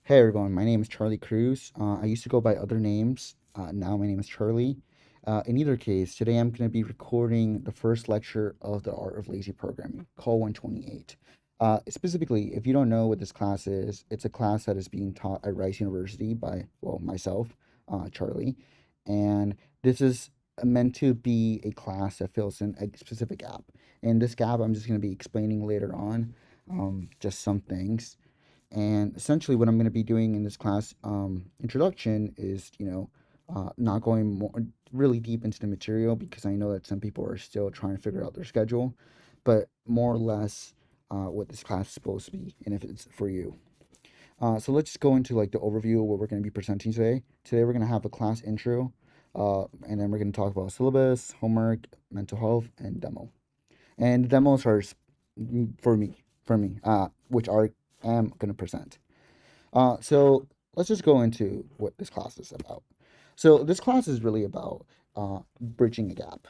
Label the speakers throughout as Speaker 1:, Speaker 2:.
Speaker 1: Hey everyone, my name is Charlie Cruz. I used to go by other names. Now my name is Charlie. In either case, today I'm going to be recording the first lecture of the Art of Lazy Programming, Call 128. Specifically, if you don't know what this class is, it's a class that is being taught at Rice University by, well, myself, Charlie. And this is meant to be a class that fills in a specific gap. And this gap, I'm just going to be explaining later on, just some things. And essentially, what I'm going to be doing in this class introduction is, not going more really deep into the material because I know that some people are still trying to figure out their schedule, but more or less what this class is supposed to be and if it's for you. So let's just go into like the overview of what we're going to be presenting today. Today we're going to have a class intro, and then we're going to talk about syllabus, homework, mental health, and demo. And the demos are for me, which I am going to present. So let's just go into what this class is about. So this class is really about bridging a gap.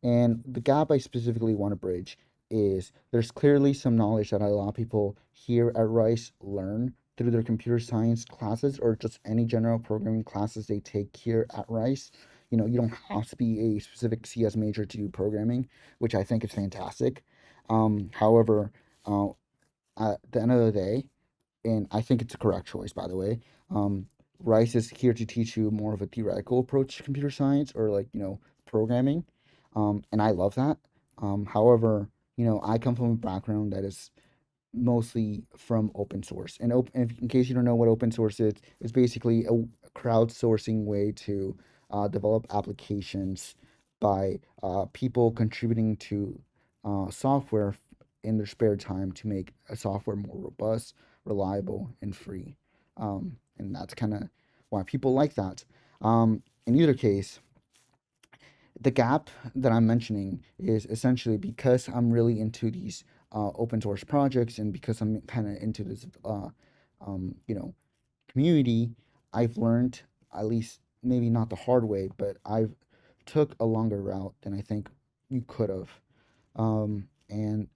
Speaker 1: And the gap I specifically want to bridge is there's clearly some knowledge that a lot of people here at Rice learn through their computer science classes or just any general programming classes they take here at Rice. You don't have to be a specific CS major to do programming, which I think is fantastic. However, uh, at the end of the day, and I think it's a correct choice, by the way. Um, Rice is here to teach you more of a theoretical approach to computer science or like, programming. And I love that. However, I come from a background that is mostly from open source. And in case you don't know what open source is, it's basically a crowdsourcing way to develop applications by people contributing to software in their spare time to make a software more robust, reliable, and free. And that's kind of why people like that. In either case, the gap that I'm mentioning is essentially because I'm really into these open source projects and because I'm kind of into this, um, you know, community. I've learned, at least maybe not the hard way, but I've took a longer route than I think you could have. And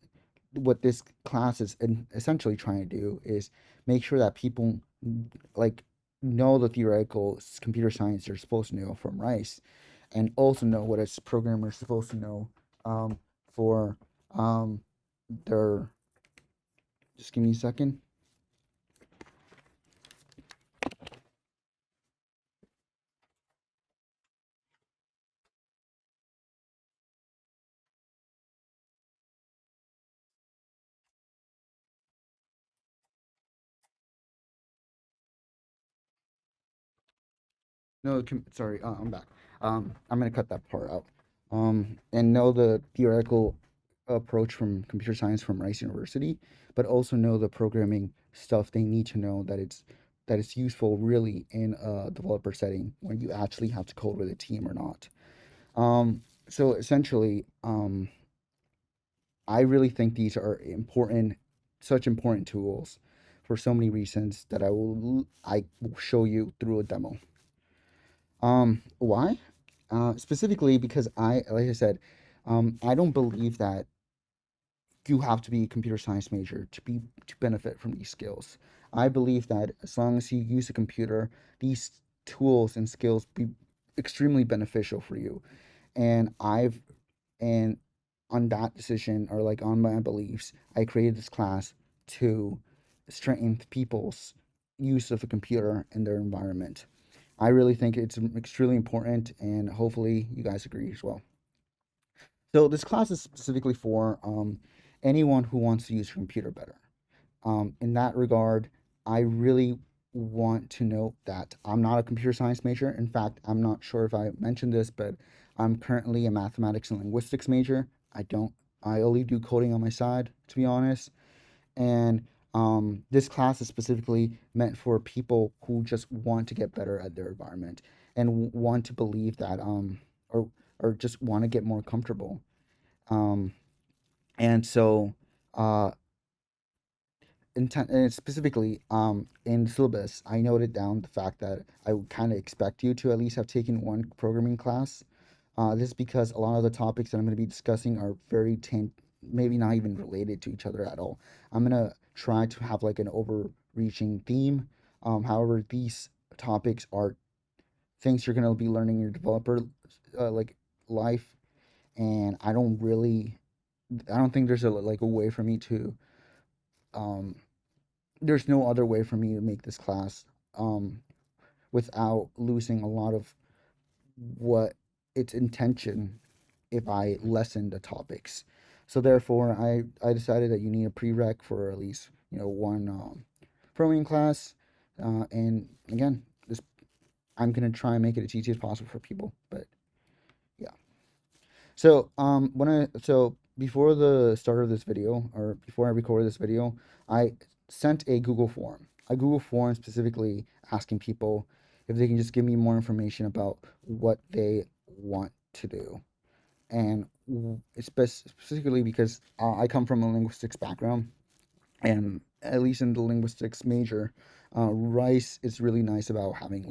Speaker 1: what this class is essentially trying to do is make sure that people like know the theoretical computer science they're supposed to know from Rice, and also know what a programmer is supposed to know for um, their. Just give me a second. No, sorry, I'm back. I'm gonna cut that part out. And know the theoretical approach from computer science from Rice University, but also know the programming stuff they need to know that it's useful really in a developer setting when you actually have to code with a team or not. So essentially, I really think these are important, such important tools for so many reasons that I will show you through a demo. Why? Specifically because like I said, I don't believe that you have to be a computer science major to benefit from these skills. I believe that as long as you use a computer, these tools and skills be extremely beneficial for you. And and on that decision or like on my beliefs, I created this class to strengthen people's use of a computer in their environment. I really think it's extremely important, and hopefully you guys agree as well. So this class is specifically for anyone who wants to use your computer better. In that regard, I really want to note that I'm not a computer science major. In fact, I'm not sure if I mentioned this, but I'm currently a mathematics and linguistics major. I only do coding on my side, to be honest. And this class is specifically meant for people who just want to get better at their environment and want to believe that, or, or just want to get more comfortable. Um, and so, uh, and specifically in the syllabus, I noted down the fact that I would kind of expect you to at least have taken one programming class. This is because a lot of the topics that I'm going to be discussing are very maybe not even related to each other at all. I'm going to try to have like an overreaching theme, However, these topics are things you're gonna be learning in your developer like life, and I don't think there's a way for me to um there's no other way for me to make this class um without losing a lot of what its intention if I lessen the topics. So therefore, I decided that you need a prereq for at least one programming class, and again, this I'm gonna try and make it as easy as possible for people. But yeah, so before the start of this video, or before I recorded this video, I sent a Google form specifically asking people if they can just give me more information about what they want to do. And specifically because I come from a linguistics background, and at least in the linguistics major, Rice is really nice about having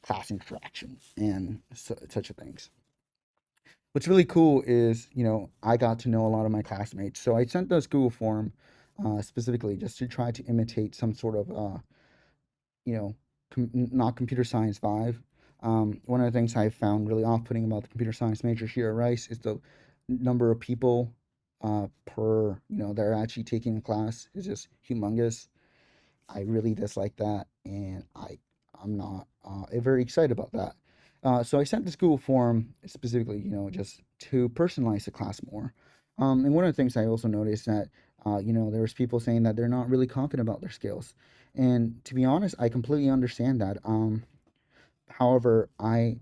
Speaker 1: class interaction and such a things. What's really cool is I got to know a lot of my classmates, so I sent this Google form specifically just to try to imitate some sort of you know, not computer science vibe. One of the things I found really off-putting about the computer science major here at Rice is the number of people per, that are actually taking the class is just humongous. I really dislike that, and I'm not very excited about that. So I sent this Google form specifically, just to personalize the class more. And one of the things I also noticed that, there was people saying that they're not really confident about their skills, and to be honest, I completely understand that. However, I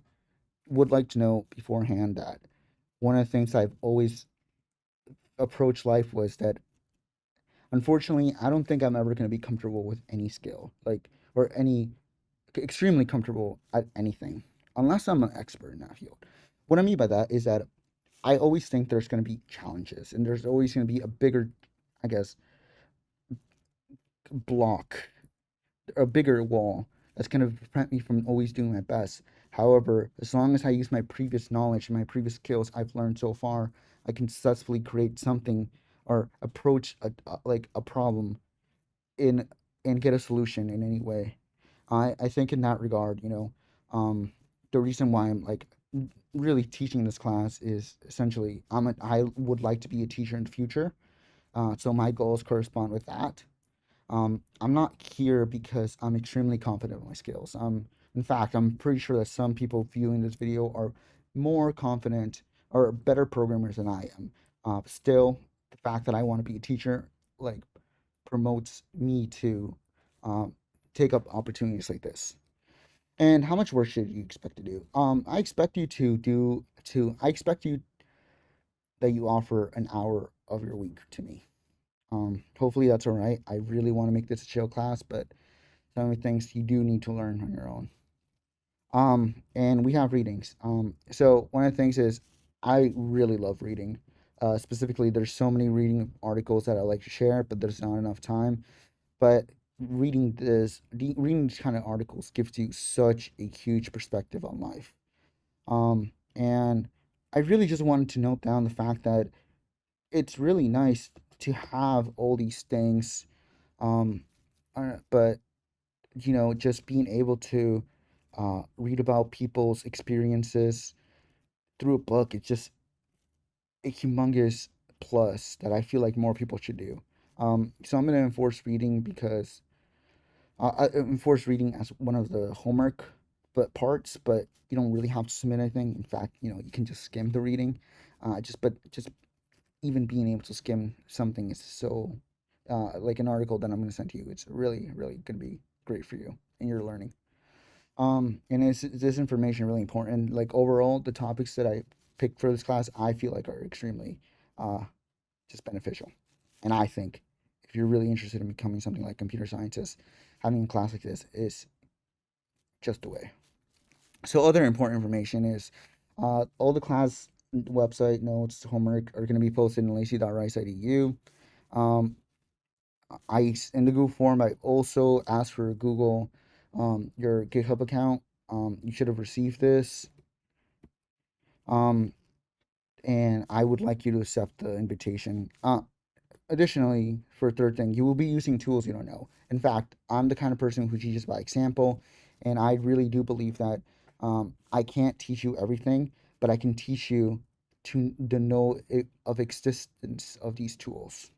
Speaker 1: would like to know beforehand that one of the things I've always approached life was that unfortunately, I don't think I'm ever going to be comfortable with any skill, or any extremely comfortable at anything, unless I'm an expert in that field. What I mean by that is that I always think there's going to be challenges, and there's always going to be a bigger, I guess, block, a bigger wall that's going to prevent me from always doing my best. However, as long as I use my previous knowledge and my previous skills I've learned so far, I can successfully create something or approach a problem in and get a solution in any way. I think in that regard, the reason why I'm really teaching this class is essentially I would like to be a teacher in the future. So my goals correspond with that. I'm not here because I'm extremely confident in my skills. In fact, I'm pretty sure that some people viewing this video are more confident or better programmers than I am. Still, the fact that I want to be a teacher like promotes me to um, take up opportunities like this. And how much work should you expect to do? I expect you that you offer an hour of your week to me. Hopefully that's all right. I really want to make this a chill class, but some of the things you do need to learn on your own. And we have readings. So one of the things is I really love reading. Specifically, there's so many reading articles that I like to share, but there's not enough time. But reading these kind of articles gives you such a huge perspective on life. And I really just wanted to note down the fact that it's really nice to have all these things, um, but just being able to read about people's experiences through a book, it's just a humongous plus that I feel like more people should do. So I'm gonna enforce reading because I enforce reading as one of the homework parts, but you don't really have to submit anything. In fact, you can just skim the reading. Just even being able to skim something is so like an article that I'm going to send to you. It's really, really going to be great for you and your learning. And is this information really important? Like overall, the topics that I picked for this class, I feel like are extremely uh, just beneficial. And I think if you're really interested in becoming something like computer scientist, having a class like this is just the way. So other important information is all the class website notes, homework are going to be posted in lacy.rice.edu. Um, in the Google form, I also asked for Google, your GitHub account. You should have received this. Um, and I would like you to accept the invitation. Additionally, for third thing, you will be using tools you don't know. In fact, I'm the kind of person who teaches by example, and I really do believe that I can't teach you everything, but I can teach you to the know of existence of these tools.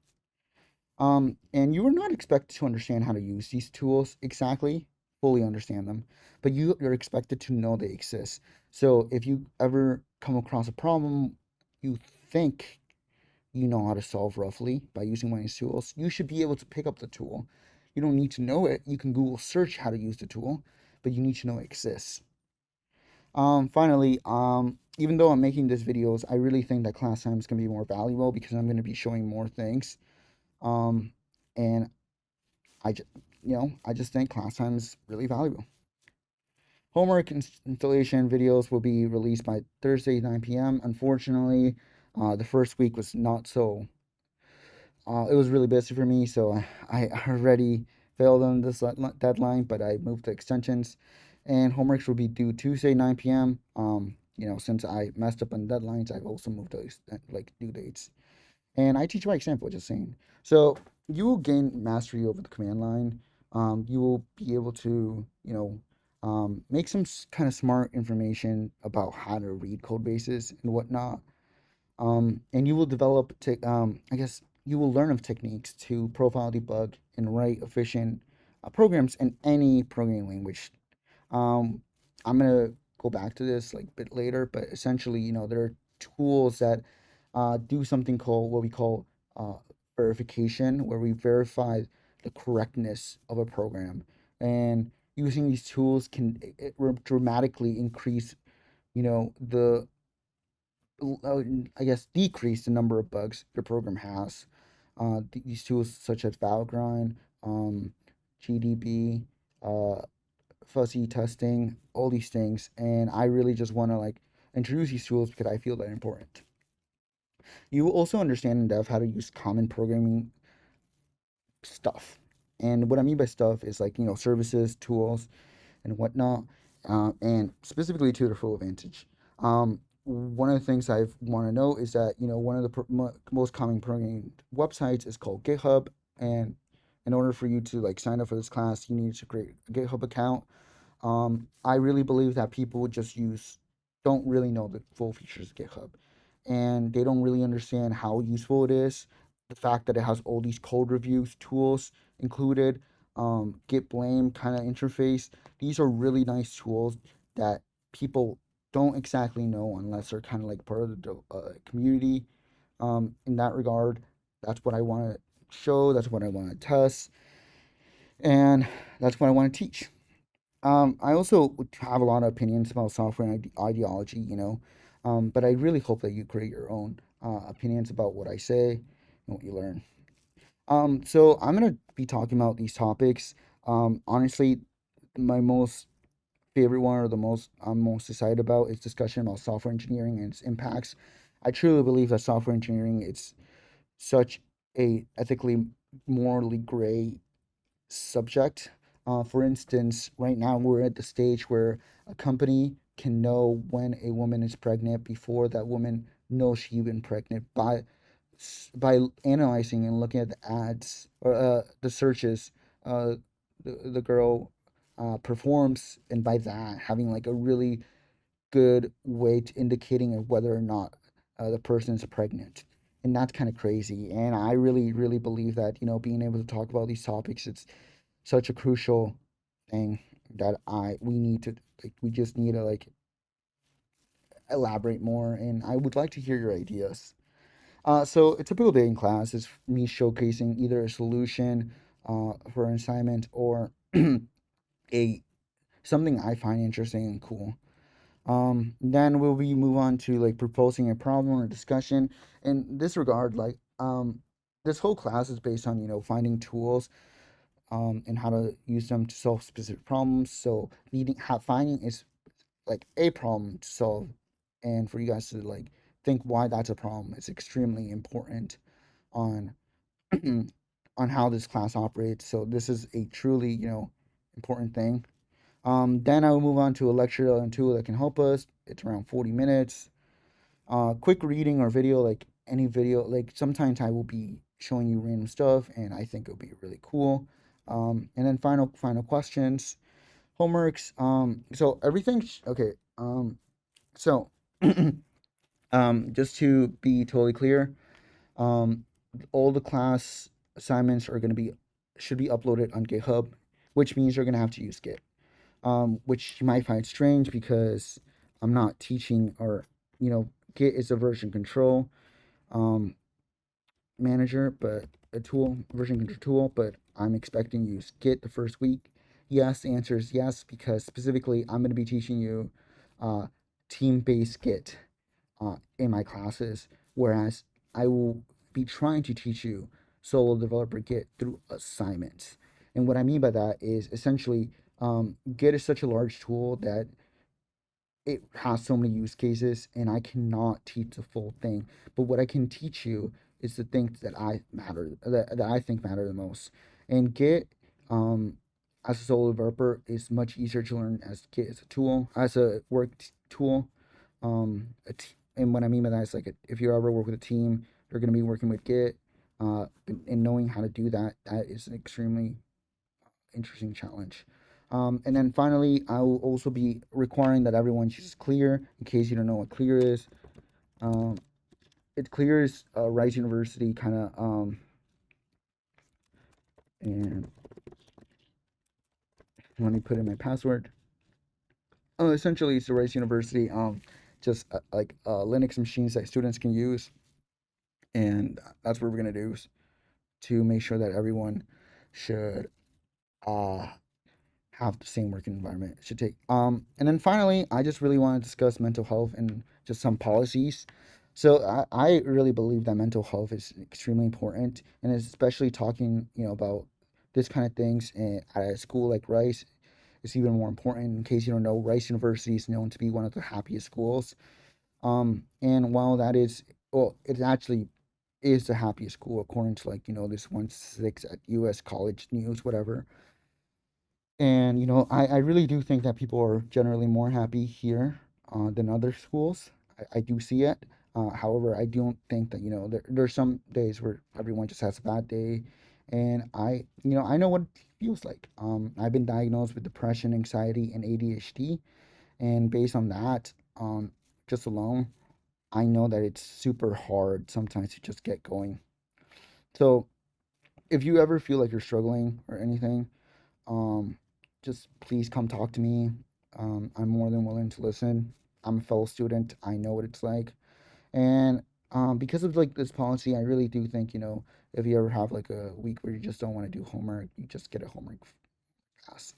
Speaker 1: And you are not expected to understand how to use these tools exactly, fully understand them, but you're expected to know they exist. So if you ever come across a problem you think you know how to solve roughly by using one of these tools, you should be able to pick up the tool. You don't need to know it. You can Google search how to use the tool, but you need to know it exists. Finally, even though I'm making these videos, I really think that class time is going to be more valuable because I'm going to be showing more things. Um, and I, I just think class time is really valuable. Homework installation videos will be released by Thursday, 9 p.m. Unfortunately, the first week was not so it was really busy for me, so I already failed on this deadline, but I moved the extensions, and homeworks will be due Tuesday 9 p.m. Since I messed up on deadlines, I've also moved those like due dates, and I teach by example, just saying. So you will gain mastery over the command line. You will be able to, make some kind of smart information about how to read code bases and whatnot, and you will develop, I guess, you will learn of techniques to profile, debug, and write efficient programs in any programming language. Um, I'm gonna go back to this like a bit later, but essentially, there are tools that do something called what we call uh, verification, where we verify the correctness of a program, and using these tools can dramatically increase, the I guess, decrease the number of bugs your program has. These tools such as Valgrind, GDB, uh, fuzzy testing, all these things, and I really just want to like introduce these tools because I feel they're important. You will also understand in depth how to use common programming stuff, and what I mean by stuff is like services, tools, and whatnot, and specifically to their full advantage. One of the things I want to know is that one of the most common programming websites is called GitHub, and in order for you to like sign up for this class, you need to create a GitHub account. I really believe that people would just don't really know the full features of GitHub, and they don't really understand how useful it is. The fact that it has all these code reviews tools included, Git blame kind of interface. These are really nice tools that people don't exactly know unless they're kind of like part of the community. In that regard, that's what I want to show. That's what I want to test, and that's what I want to teach. I also would have a lot of opinions about software and ideology, but I really hope that you create your own opinions about what I say and what you learn. So I'm gonna be talking about these topics. Honestly, my most favorite one or the most I'm most excited about is discussion about software engineering and its impacts. I truly believe that software engineering is such a ethically, morally gray subject. For instance, right now we're at the stage where a company can know when a woman is pregnant before that woman knows she's been pregnant by analyzing and looking at the ads or the searches uh, the girl performs, and by that having like a really good way to indicating of whether or not the person is pregnant. And that's kind of crazy. And I really, really believe that, being able to talk about these topics, it's such a crucial thing that we need to like we just need to like elaborate more, and I would like to hear your ideas. So a typical day in class is me showcasing either a solution for an assignment or a something I find interesting and cool. Then will we move on to like proposing a problem or discussion. In this regard, like this whole class is based on finding tools and how to use them to solve specific problems. So finding is like a problem to solve, and for you guys to like think why that's a problem is extremely important on on how this class operates. So this is a truly important thing. Then I will move on to a lecture and tool that can help us. It's around 40 minutes. Quick reading or video, like any video. Like sometimes I will be showing you random stuff, and I think it'll be really cool. And then final questions, homeworks. So everything's okay. So just to be totally clear, um, all the class assignments are going to be should be uploaded on GitHub, which means you're going to have to use Git. Which you might find strange because I'm not teaching or Git is a version control um, manager, but a tool, version control tool, but I'm expecting you to use Git the first week. Yes, the answer is yes, because specifically I'm going to be teaching you uh, team-based Git in my classes, whereas I will be trying to teach you solo developer Git through assignments. And what I mean by that is essentially Git is such a large tool that it has so many use cases, and I cannot teach the full thing. But what I can teach you is the things that I think matter the most. And Git, as a solo developer, is much easier to learn as Git as a tool, as a tool. And what I mean by that is like if you ever work with a team, you're going to be working with Git, and knowing how to do that, that is an extremely interesting challenge. And then finally, I will also be requiring that everyone uses Clear. In case you don't know what Clear is, um, it Clear is Rice University kind of, and let me put in my password. Essentially, it's the Rice University, just like Linux machines that students can use, and that's what we're gonna do to make sure that everyone should uh have the same working environment. It should take and then finally I just really want to discuss mental health and just some policies. So I really believe that mental health is extremely important, and especially talking about this kind of things at a school like Rice is even more important. In case you don't know, Rice University is known to be one of the happiest schools. And while that is, well, it actually is the happiest school according to like this 1 6 at U.S. College News, whatever. And I really do think that people are generally more happy here than other schools. I do see it. However, I don't think that there's some days where everyone just has a bad day, and I know what it feels like. I've been diagnosed with depression, anxiety, and ADHD, and based on that, just alone, I know that it's super hard sometimes to just get going. So if you ever feel like you're struggling or anything, um, just please come talk to me. I'm more than willing to listen. I'm a fellow student. I know what it's like. And because of like this policy, I really do think, if you ever have like a week where you just don't want to do homework, you just get a homework class.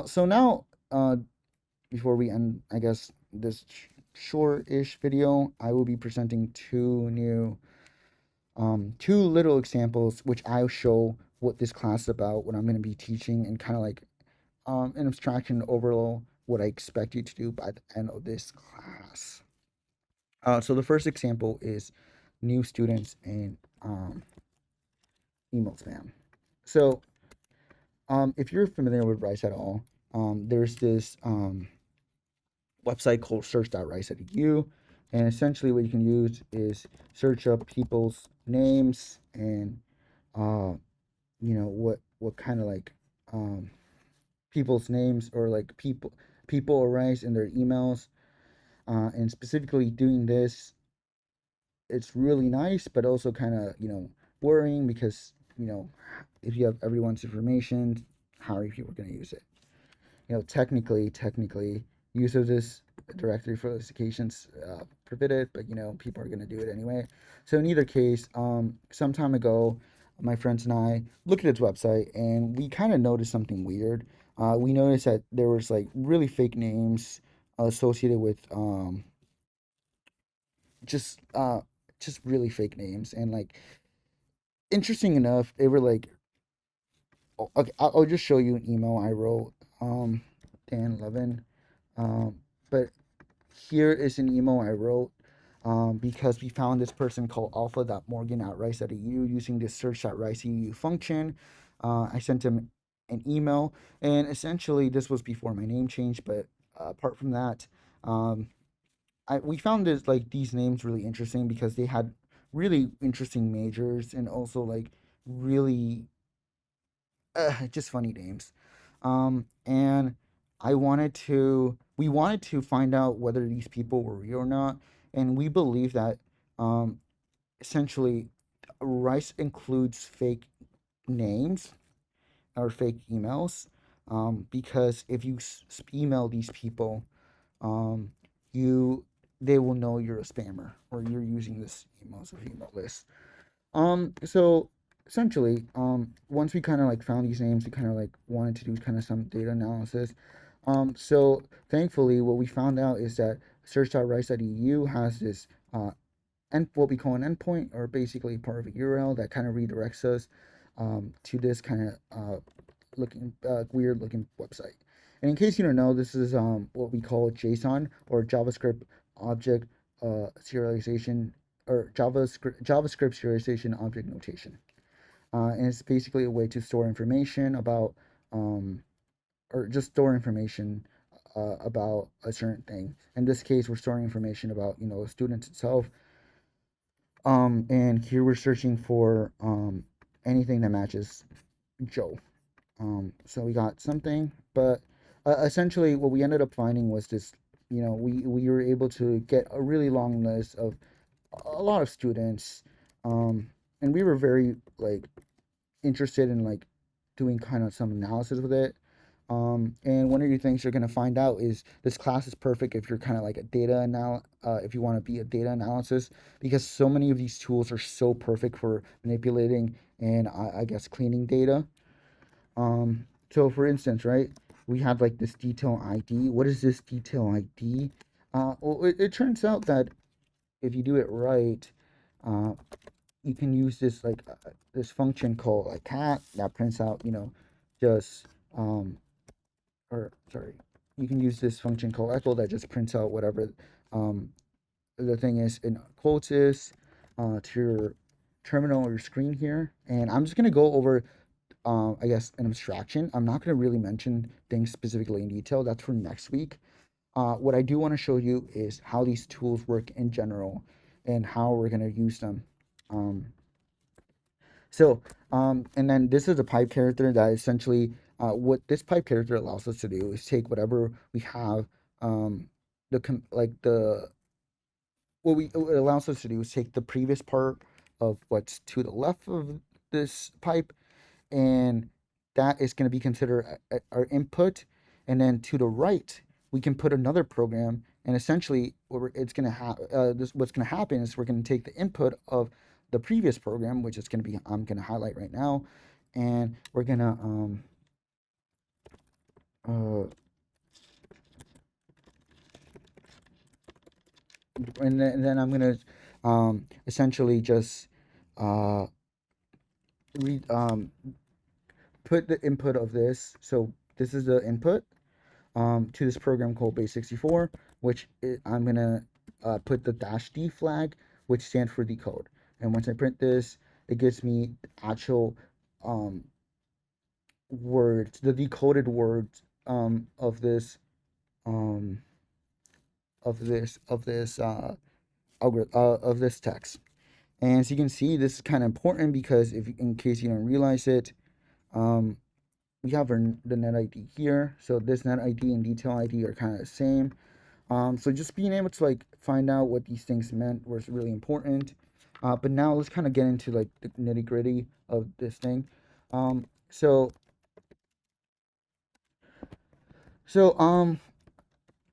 Speaker 1: So now, before we end, I guess, this short-ish video, I will be presenting two little examples which I'll show what this class is about, what I'm going to be teaching, and kind of like an abstraction overall what I expect you to do by the end of this class. So the first example is new students and email spam. So if you're familiar with Rice at all, there's this website called search.rice.edu, and essentially what you can use is search up people's names and uh, what kind of like um, people's names or like people arise in their emails, and specifically doing this, it's really nice but also kind of worrying because if you have everyone's information, how are people going to use it? Technically use of this directory for those occasions prohibited, but people are going to do it anyway. So in either case, some time ago, my friends and I looked at its website and we kind of noticed something weird. We noticed that there was like really fake names associated with just uh just really fake names, and like interesting enough, they were like, okay, I'll just show you an email I wrote, Dan Levin. But here is an email I wrote, because we found this person called alpha.morgan@rice.edu using this search.rice.edu function. I sent him an email, and essentially this was before my name changed, but apart from that, we found this like these names really interesting because they had really interesting majors and also like really just funny names. And we wanted to find out whether these people were real or not, and we believe that um, essentially Rice includes fake names or fake emails, because if you email these people, um, you they will know you're a spammer or you're using this email as a email list. So essentially, once we kind of like found these names, we kind of like wanted to do kind of some data analysis. So thankfully, what we found out is that search.rice.edu has this and what we call an endpoint, or basically part of a URL that kind of redirects us to this kind of looking weird looking website. And in case you don't know, this is what we call JSON, or JavaScript object serialization, or JavaScript serialization object notation. And it's basically a way to store information about um, or just store information about a certain thing. In this case, we're storing information about a student itself. And here we're searching for anything that matches Joe. So we got something, but essentially what we ended up finding was this. We were able to get a really long list of a lot of students, and we were very like interested in like doing kind of some analysis with it. And one of the things you're gonna find out is this class is perfect if you're kind of like a if you want to be a data analysis, because so many of these tools are so perfect for manipulating and I guess cleaning data. So for instance, right, we have like this detail ID. What is this detail ID? Well, it turns out that if you do it right, uh, you can use this function called like cat that prints out, just um, or sorry, you can use this function called echo that just prints out whatever um, the thing is in quotes is to your terminal or your screen here. And I'm just gonna go over I guess an abstraction. I'm not going to really mention things specifically in detail. That's for next week. What I do want to show you is how these tools work in general and how we're going to use them. Um, and then this is a pipe character that essentially, what this pipe character allows us to do is take whatever we have, like what it allows us to do is take the previous part of what's to the left of this pipe, and that is going to be considered our input. And then to the right, we can put another program, and essentially, it's going to what's going to happen is we're going to take the input of the previous program, which is going to be I'm going to highlight right now, and we're going to uh, and then I'm going to essentially just uh, read put the input of this. So this is the input to this program called base64, which I'm going to put the -d flag, which stands for decode. And once I print this, it gives me the actual um, words, the decoded words of this um, of this text. And as you can see, this is kind of important because if in case you don't realize it, um, we have the net ID here. So this net ID and detail ID are kind of the same. So just being able to like find out what these things meant was really important. But now let's kind of get into like the nitty gritty of this thing. Um, so so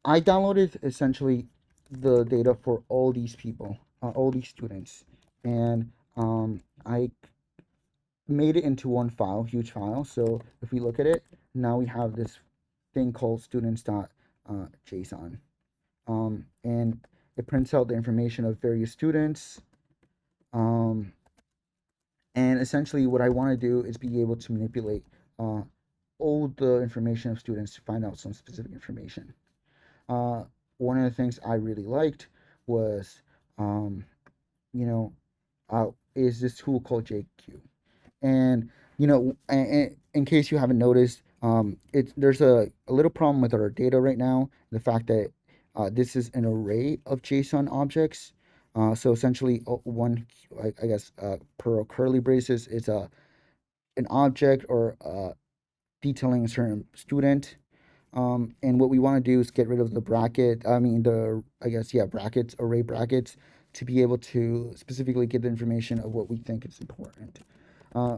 Speaker 1: I downloaded essentially the data for all these people, all these students, and I made it into one file, huge file. So if we look at it, now we have this thing called students.json. And it prints out the information of various students. Um, and essentially, what I want to do is be able to manipulate uh, all the information of students to find out some specific information. Uh, One of the things I really liked was, um, you know, is this tool called JQ. And in case you haven't noticed, there's a little problem with our data right now. The fact that this is an array of JSON objects. So essentially, one, I guess, per curly braces is an object or detailing a certain student. And what we want to do is get rid of the bracket. I mean, I guess, yeah, brackets, array brackets, to be able to specifically get the information of what we think is important.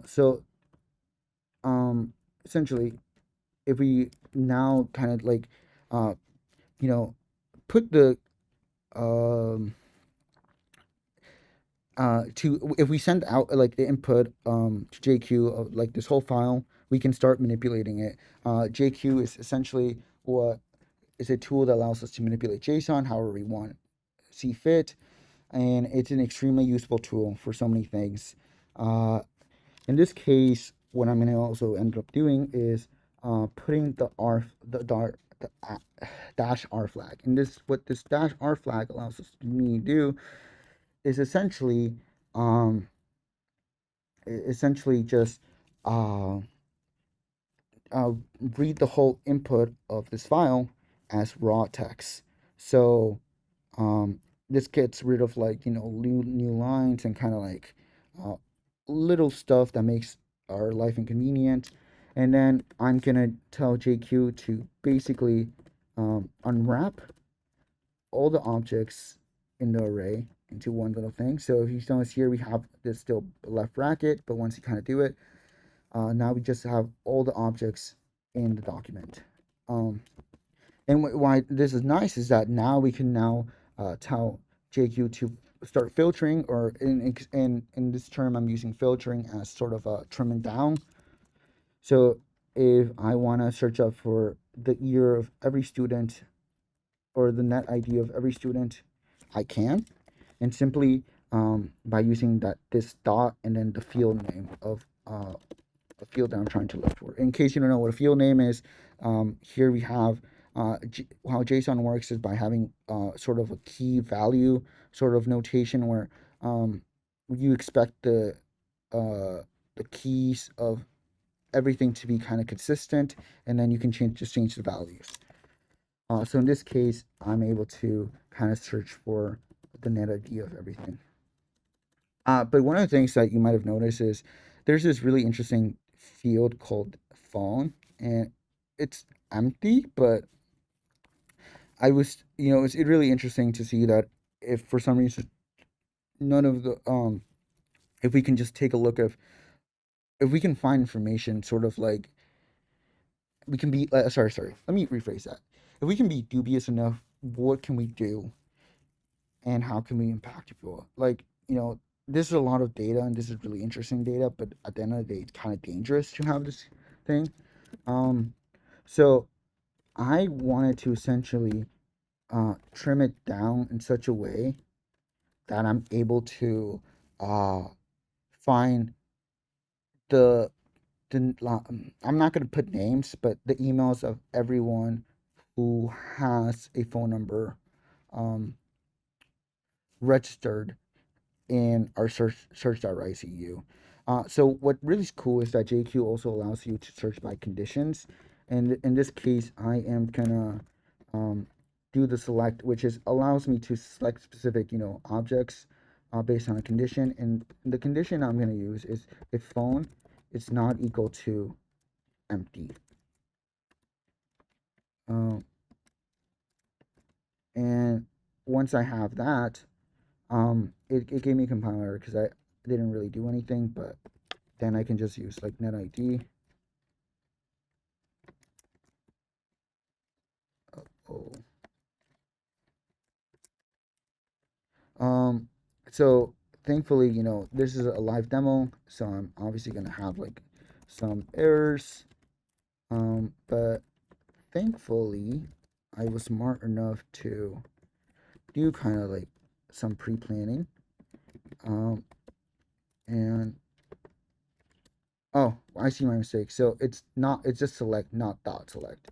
Speaker 1: So um, essentially, if we now kind of like, uh, you know, put the um, to if we send out like the input to JQ of like this whole file, we can start manipulating it. JQ is essentially what is a tool that allows us to manipulate JSON however we want, see fit, and it's an extremely useful tool for so many things. Uh, in this case, what I'm going to also end up doing is putting the dash r flag. And this what this dash r flag allows us to do is um, essentially just uh, uh, read the whole input of this file as raw text. So um, this gets rid of like new lines and kind of like uh, little stuff that makes our life inconvenient. And then I'm gonna tell JQ to basically unwrap all the objects in the array into one little thing. So if you notice here, we have this still left bracket, but once you kind of do it, now we just have all the objects in the document. Um, and why this is nice is that now we can now tell JQ to start filtering, or in this term, I'm using filtering as sort of a trimming down. So if I want to search up for the year of every student or the net ID of every student, I can, and simply by using this dot and then the field name of a field that I'm trying to look for. In case you don't know what a field name is, here we have how JSON works is by having sort of a key value sort of notation where you expect the keys of everything to be kind of consistent, and then you can change the values. So in this case, I'm able to kind of search for the net ID of everything. But one of the things that you might have noticed is there's this really interesting field called phone, and it's empty, but it's really interesting to see that if for some reason none of the if we can just take a look of if we can find information sort of like we can be sorry, let me rephrase that. If we can be dubious enough, what can we do and how can we impact people? Like, this is a lot of data and this is really interesting data, but at the end of the day, it's kind of dangerous to have this thing. Um, so I wanted to essentially trim it down in such a way that I'm able to uh, find the I'm not going to put names, but the emails of everyone who has a phone number um, registered in our search.ICU. So what really is cool is that JQ also allows you to search by conditions, and in this case, I am gonna do the select, which is allows me to select specific objects based on a condition, and the condition I'm gonna use is if phone is not equal to empty. Um, and once I have that, it gave me a compiler because I didn't really do anything, but then I can just use like netid. Oh. Um, so thankfully, this is a live demo, so I'm obviously gonna have like some errors. But thankfully, I was smart enough to do kind of like some pre-planning. Um, and oh, I see my mistake. So it's just select, not dot select.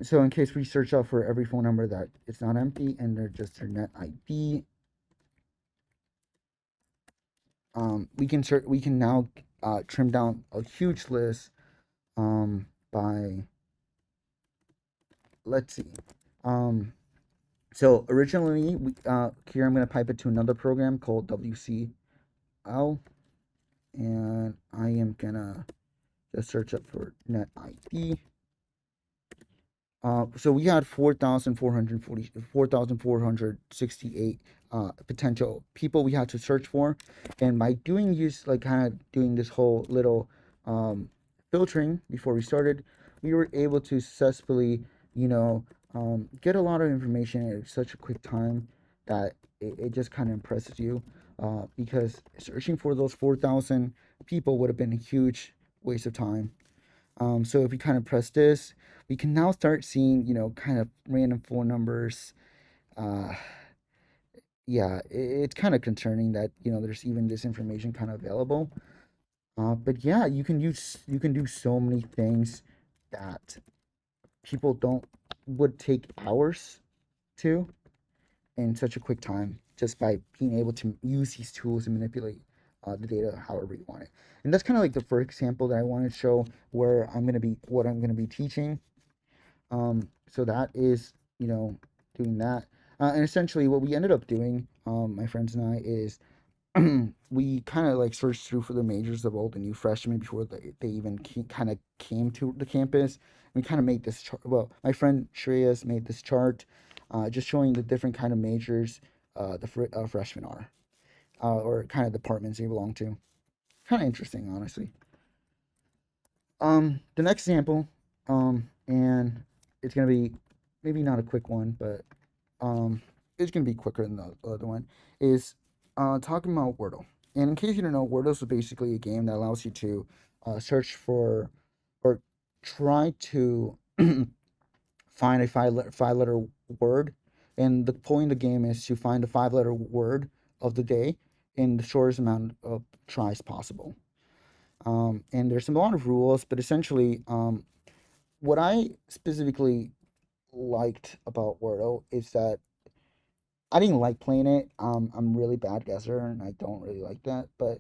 Speaker 1: So in case we search out for every phone number that it's not empty and they're just their net ID, we can now trim down a huge list by let's see. Um, So originally, here I'm going to pipe it to another program called WCL, and I am going to just search up for net ID. So we had 4,468 potential people we had to search for, and by doing use like kind of doing this whole little um, filtering before we started, we were able to successfully, you know, get a lot of information at such a quick time that it just kind of impresses you. Because searching for those 4,000 people would have been a huge waste of time. So if we kind of press this, we can now start seeing, kind of random phone numbers. Uh, yeah, it's kind of concerning that, there's even this information kind of available. But yeah, you can do so many things that people don't would take hours to in such a quick time just by being able to use these tools and manipulate the data however you want it. And that's kind of like the first example that I want to show where what I'm gonna be teaching. So that is, doing that. And essentially, what we ended up doing, my friends and I, is we kind of like searched through for the majors of all the new freshmen before they even kind of came to the campus. We kind of made this chart. Well, my friend Shreyas made this chart, just showing the different kind of majors the freshmen are, or kind of departments they belong to. Kind of interesting, honestly. The next example, and it's gonna be maybe not a quick one, but um, it's gonna be quicker than the other one. Is talking about Wordle. And in case you don't know, Wordle is basically a game that allows you to search for or try to find a five letter word, and the point of the game is to find a 5 letter word of the day in the shortest amount of tries possible. And there's a lot of rules, but essentially, what I specifically liked about Wordle is that I didn't like playing it. I'm a really bad guesser, and I don't really like that. But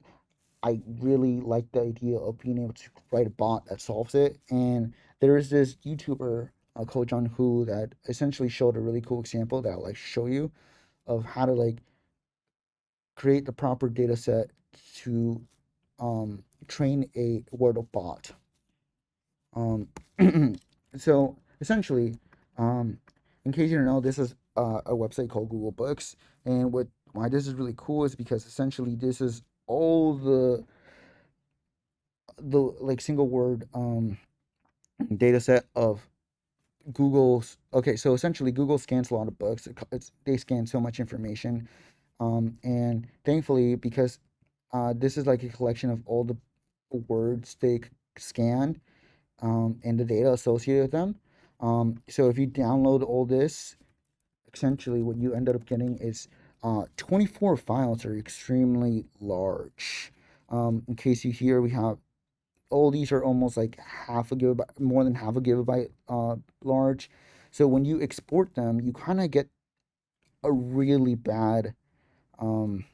Speaker 1: I really like the idea of being able to write a bot that solves it. And there is this YouTuber called John Who that essentially showed a really cool example that I'll like show you of how to like create the proper data set to train a Wordle bot. Um, so essentially, um, in case you don't know, this is a website called Google Books, and why this is really cool is because essentially this is all the like single word data set of Google's. Okay, so essentially Google scans a lot of books. They scan so much information, and thankfully because this is like a collection of all the words they scanned and the data associated with them. So if you download all this, essentially what you ended up getting is 24 files are extremely large. In case you hear, we have all these are almost like half a gigabyte, more than half a gigabyte large. So when you export them, you kind of get a really bad um,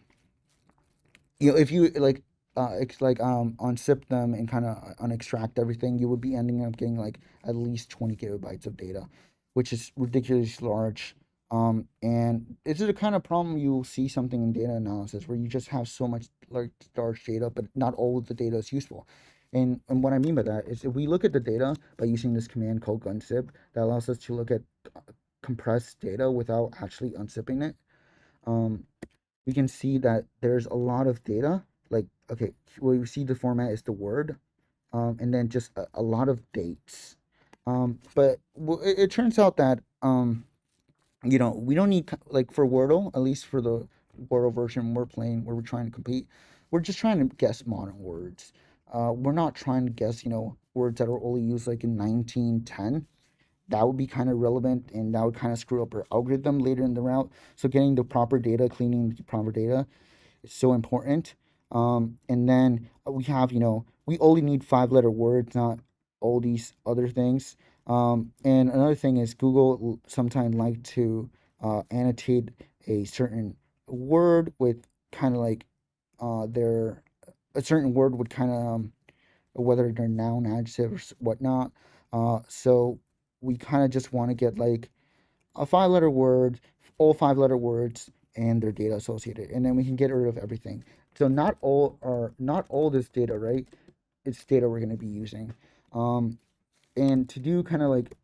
Speaker 1: if you like unzip them and kind of unextract everything, you would be ending up getting like at least 20 gigabytes of data, which is ridiculously large. And it's the kind of problem you'll see something in data analysis where you just have so much like large data, but not all of the data is useful. And what I mean by that is if we look at the data by using this command called gunzip that allows us to look at compressed data without actually unzipping it. Um, we can see that there's a lot of data. Like, okay, well, you see the format is the word, and then just a lot of dates. But it turns out that, we don't need, like, for Wordle, at least for the Wordle version we're playing, where we're trying to compete, we're just trying to guess modern words. We're not trying to guess, words that are only used like in 1910. That would be kind of relevant and that would kind of screw up our algorithm later in the route. So getting the proper data, cleaning the proper data is so important. And then we have, we only need 5 letter words, not all these other things. And another thing is Google sometimes like to annotate a certain word with kind of like their a certain word would kind of whether they're noun, adjective, or whatnot. So we kind of just want to get like a 5 letter word all 5-letter words and their data associated, and then we can get rid of everything. So not all this data, right? It's data we're going to be using. Um, and to do kind of like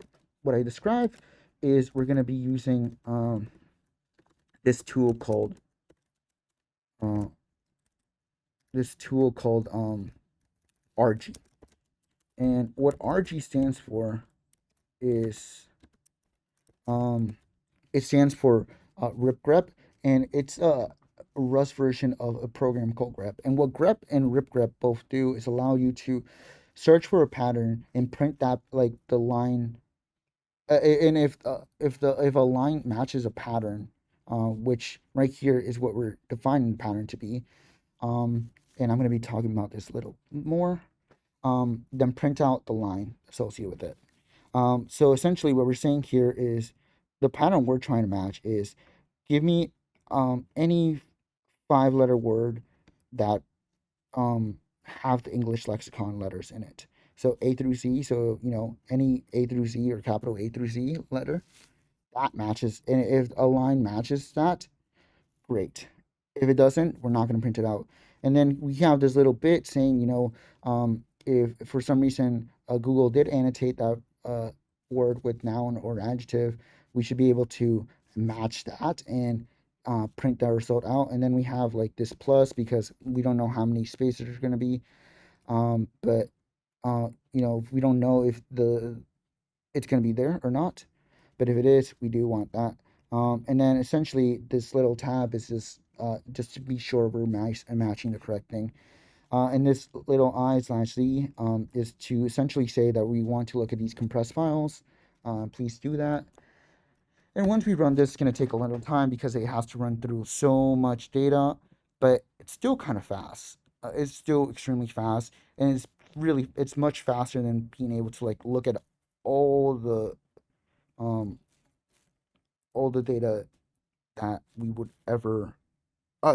Speaker 1: what I described is we're going to be using this tool called uh, RG. And what RG stands for is um, it stands for ripgrep, and it's a Rust version of a program called grep. And what grep and ripgrep both do is allow you to search for a pattern and print that like the line. And if a line matches a pattern, which right here is what we're defining the pattern to be, and I'm going to be talking about this a little more. Then print out the line associated with it. So essentially, what we're saying here is the pattern we're trying to match is give me any 5-letter word that have the English lexicon letters in it. So A through Z. So any A through Z or capital A through Z letter that matches, and if a line matches that, great. If it doesn't, we're not going to print it out. And then we have this little bit saying, if for some reason Google did annotate that word with noun or adjective, we should be able to match that and print that result out. And then we have like this plus because we don't know how many spaces there's going to be. But we don't know if it's going to be there or not. But if it is, we do want that. And then essentially this little tab is just to be sure we're matching the correct thing. And this little I/Z is to essentially say that we want to look at these compressed files. Please do that. And once we run this, it's going to take a little time because it has to run through so much data, but it's still kind of fast. It's still extremely fast, and it's much faster than being able to like look at all the um all the data that we would ever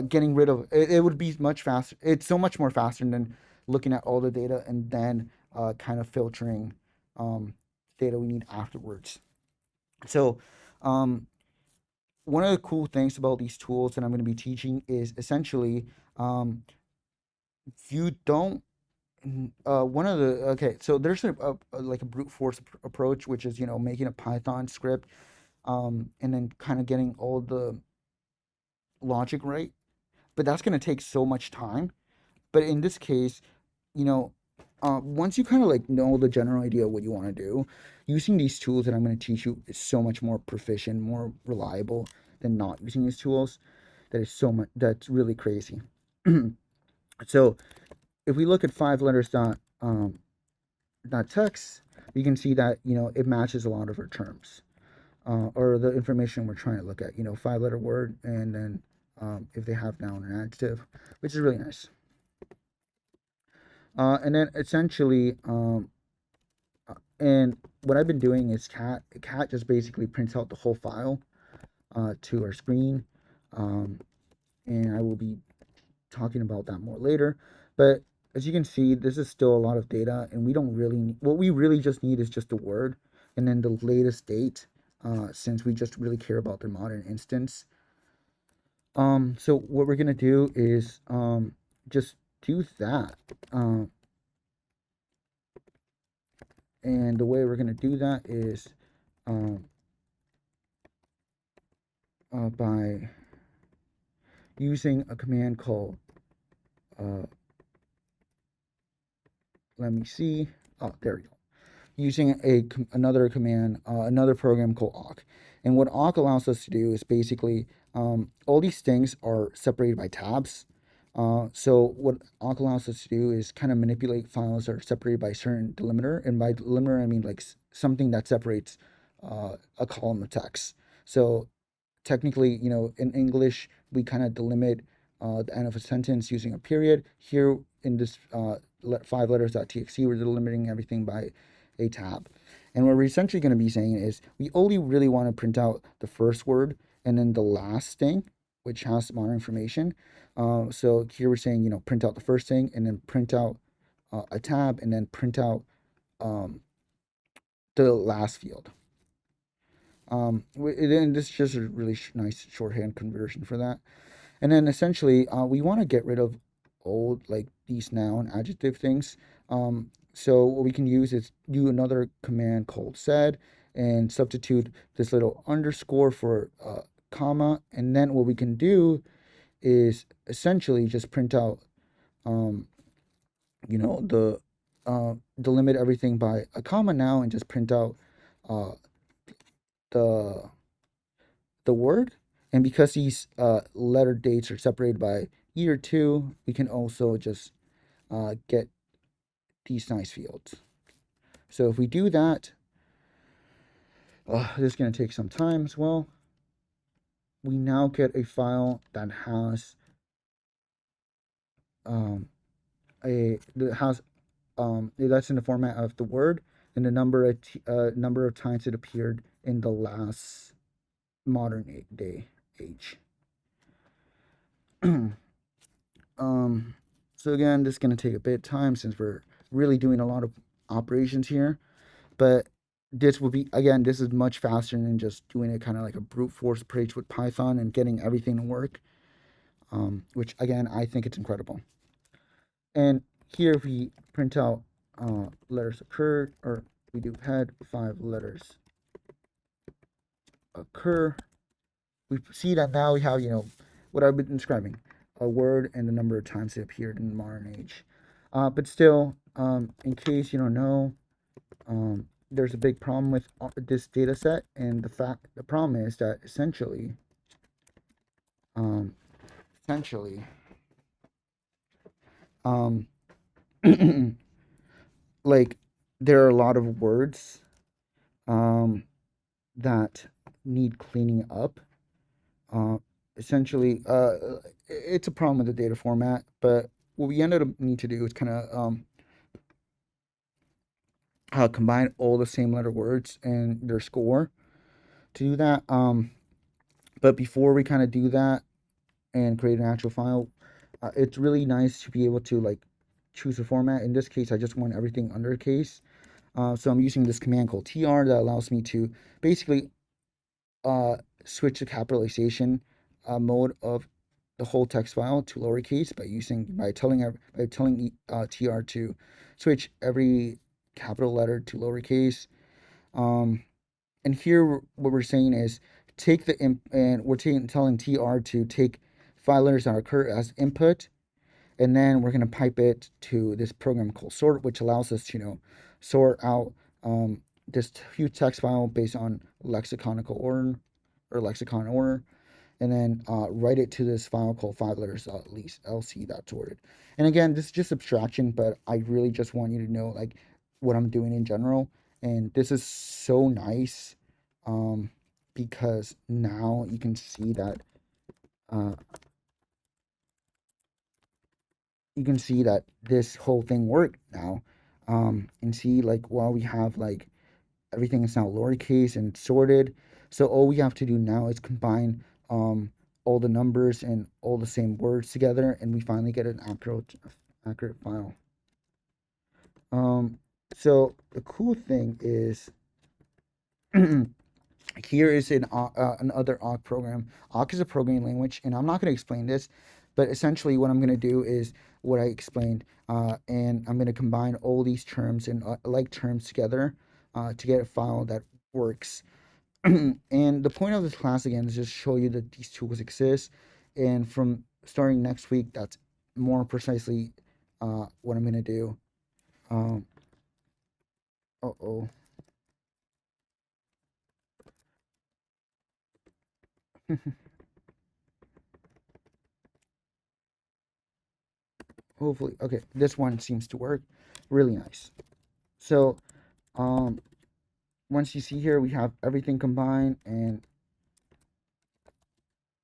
Speaker 1: getting rid of it. It would be much faster. It's so much more faster than looking at all the data and then kind of filtering um data we need afterwards. So um one of the cool things about these tools that I'm going to be teaching is essentially um you don't one of the okay, so there's like a brute force approach, which is making a Python script and then kind of getting all the logic right, but that's going to take so much time. But in this case, you know, once you kind of like know the general idea of what you want to do, using these tools that I'm going to teach you is so much more proficient, more reliable than not using these tools. That is so much. That's really crazy. So if we look at 5 letters dot text, we can see that it matches a lot of our terms or the information we're trying to look at. 5-letter word, and then if they have noun and adjective, which is really nice. And then essentially, and what I've been doing is cat just basically prints out the whole file to our screen, um, and I will be talking about that more later. But as you can see, this is still a lot of data, and we don't really what we really just need is just a word, and then the latest date, since we just really care about the modern instance. So what we're gonna do is just do that. And the way we're going to do that is um, by using a command called, let me see, oh, there we go. Using another command, another program called awk. And what awk allows us to do is basically, all these things are separated by tabs. So what awk allows us to do is kind of manipulate files that are separated by a certain delimiter. And by delimiter, I mean like something that separates a column of text. So technically, in English, we kind of delimit the end of a sentence using a period. Here in this 5letters.txt, we're delimiting everything by a tab. And what we're essentially going to be saying is we only really want to print out the first word and then the last thing, which has more information. So here we're saying, print out the first thing and then print out a tab and then print out the last field. And this is just a really nice shorthand conversion for that. And then essentially, we want to get rid of old, like these noun adjective things. So what we can use is do another command called sed and substitute this little underscore for comma. And then what we can do is essentially just print out, um, delimit everything by a comma now and just print out uh, the word. And because these letter dates are separated by year two, we can also just get these nice fields. So if we do that, this is going to take some time as well. We now get a file that has um, that's in the format of the word and the number of times it appeared in the last modern day age. um, so again, this is going to take a bit of time since we're really doing a lot of operations here, but this will be, again, this is much faster than just doing it kind of like a brute force approach with Python and getting everything to work, which again, I think it's incredible. And here if we print out letters occur, or we do head 5 letters occur, we see that now we have, what I've been describing, a word and the number of times it appeared in the modern age. But still, in case you don't know, there's a big problem with this data set, and the problem is that um, essentially, um, like there are a lot of words um, that need cleaning up. Uh, Essentially, it's a problem with the data format, but what we ended up need to do is kind of combine all the same letter words and their score to do that. But before we kind of do that and create an actual file, it's really nice to be able to like choose a format. In this case, I just want everything undercase. So I'm using this command called tr that allows me to basically uh, switch the capitalization mode of the whole text file to lowercase by telling tr to switch every capital letter to lowercase. Um, and here what we're saying is take the and we're telling tr to take 5 letters that occur as input, and then we're going to pipe it to this program called sort, which allows us to sort out this huge text file based on lexiconical order or lexicon order, and then write it to this file called 5 letters at least lc.sorted. And again, this is just abstraction, but I really just want you to know like what I'm doing in general. And this is so nice um, because now you can see that uh, this whole thing worked now. And see like while we have like everything is now lowercase and sorted. So all we have to do now is combine all the numbers and all the same words together, and we finally get an accurate file. So the cool thing is here is another awk program. Awk is a programming language, and I'm not going to explain this, but essentially what I'm going to do is what I explained, and I'm going to combine all these terms and like terms together to get a file that works. And the point of this class again is just show you that these tools exist, and from starting next week, that's more precisely what I'm going to do. Um, oh. Hopefully, okay, this one seems to work. Really nice. So, um, once you see here, we have everything combined, and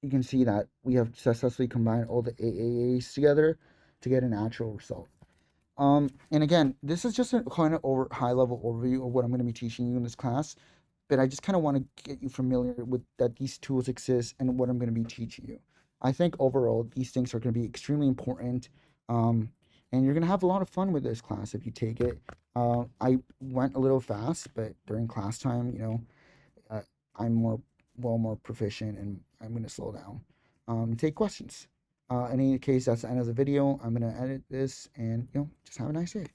Speaker 1: you can see that we have successfully combined all the AAAs together to get an actual result. And again, this is just a kind of high level overview of what I'm going to be teaching you in this class, but I just kind of want to get you familiar with that these tools exist and what I'm going to be teaching you. I think overall these things are going to be extremely important, um, and you're going to have a lot of fun with this class if you take it. I went a little fast, but during class time, uh, I'm more proficient, and I'm going to slow down and take questions. In any case, that's the end of the video. I'm going to edit this and just have a nice day.